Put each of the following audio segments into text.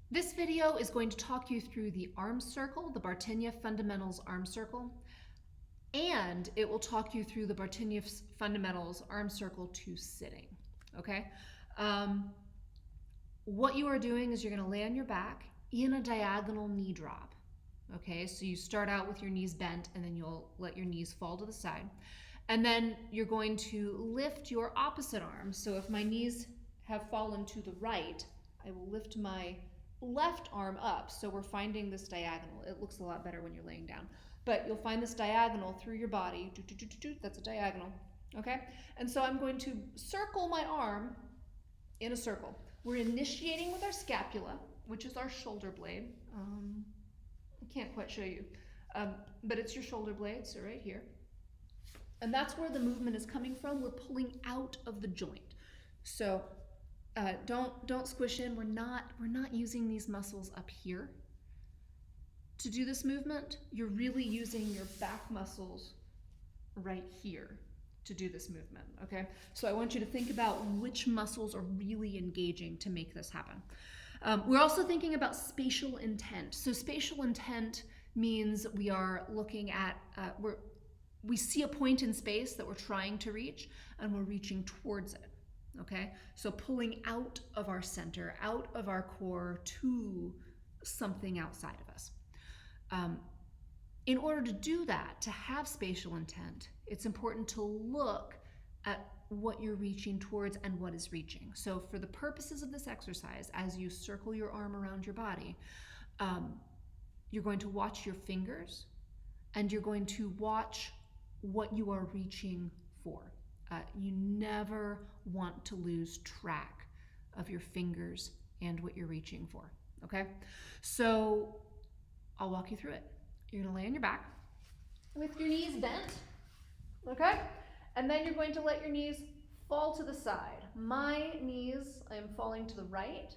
This video is going to talk you through the arm circle, the Bartynia Fundamentals arm circle, and it will talk you through the Bartynia Fundamentals arm circle to sitting, okay? What you are doing is you're gonna lay on your back in a diagonal knee drop, okay? So you start out with your knees bent and then you'll let your knees fall to the side. And then you're going to lift your opposite arm. So if my knees have fallen to the right, I will lift my left arm up. So we're finding this diagonal. It looks a lot better when you're laying down. But you'll find this diagonal through your body. That's a diagonal, okay? And so I'm going to circle my arm in a circle. We're initiating with our scapula, which is our shoulder blade. I can't quite show you, but it's your shoulder blade, so right here. And that's where the movement is coming from. We're pulling out of the joint. So don't squish in. We're not using these muscles up here to do this movement. You're really using your back muscles right here to do this movement, okay? So I want you to think about which muscles are really engaging to make this happen. We're also thinking about spatial intent. So spatial intent means we are looking at, we see a point in space that we're trying to reach and we're reaching towards it, okay? So pulling out of our center, out of our core to something outside of us. In order to do that, to have spatial intent, it's important to look at what you're reaching towards and what is reaching. So for the purposes of this exercise, as you circle your arm around your body, you're going to watch your fingers and you're going to watch what you are reaching for. You never want to lose track of your fingers and what you're reaching for, okay? So I'll walk you through it. You're gonna lay on your back with your knees bent, okay? And then you're going to let your knees fall to the side. My knees, I am falling to the right.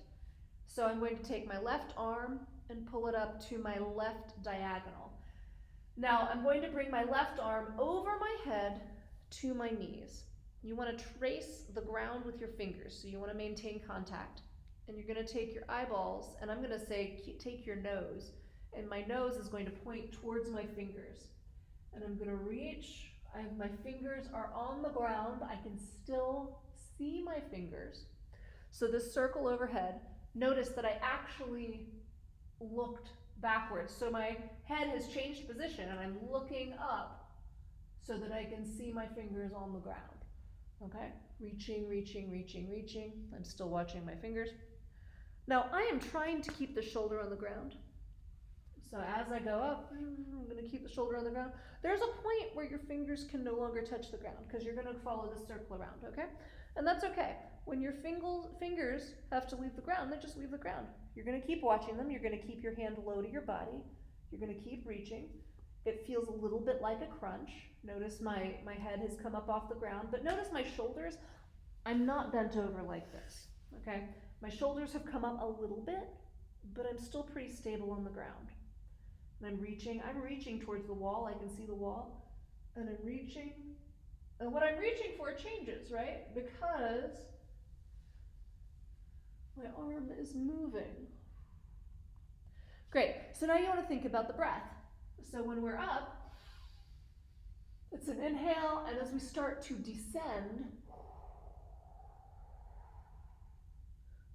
So I'm going to take my left arm and pull it up to my left diagonal. Now I'm going to bring my left arm over my head to my knees. You want to trace the ground with your fingers, so you want to maintain contact. And you're going to take your eyeballs, and I'm going to say take your nose, and my nose is going to point towards my fingers. And I'm going to reach. My fingers are on the ground. I can still see my fingers. So this circle overhead, notice that I actually looked backwards. So my head has changed position and I'm looking up so that I can see my fingers on the ground. Okay? Reaching, reaching, reaching, reaching. I'm still watching my fingers. Now I am trying to keep the shoulder on the ground. So as I go up, I'm going to keep the shoulder on the ground. There's a point where your fingers can no longer touch the ground because you're going to follow this circle around, okay? And that's okay. When your fingers have to leave the ground, they just leave the ground. You're going to keep watching them. You're going to keep your hand low to your body. You're going to keep reaching. It feels a little bit like a crunch. Notice my head has come up off the ground, but notice my shoulders, I'm not bent over like this, okay? My shoulders have come up a little bit, but I'm still pretty stable on the ground. And I'm reaching towards the wall. I can see the wall. And I'm reaching. And what I'm reaching for changes, right? Because my arm is moving. Great. So now you want to think about the breath. So when we're up, it's an inhale, and as we start to descend,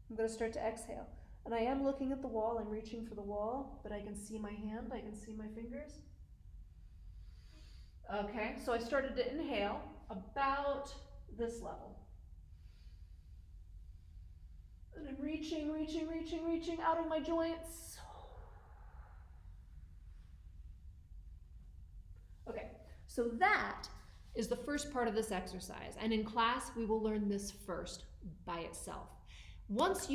I'm going to start to exhale. And I am looking at the wall, I'm reaching for the wall, but I can see my hand, I can see my fingers. Okay, so I started to inhale about this level. And I'm reaching, reaching, reaching, reaching out of my joints. Okay, so that is the first part of this exercise. And in class, we will learn this first by itself. Once you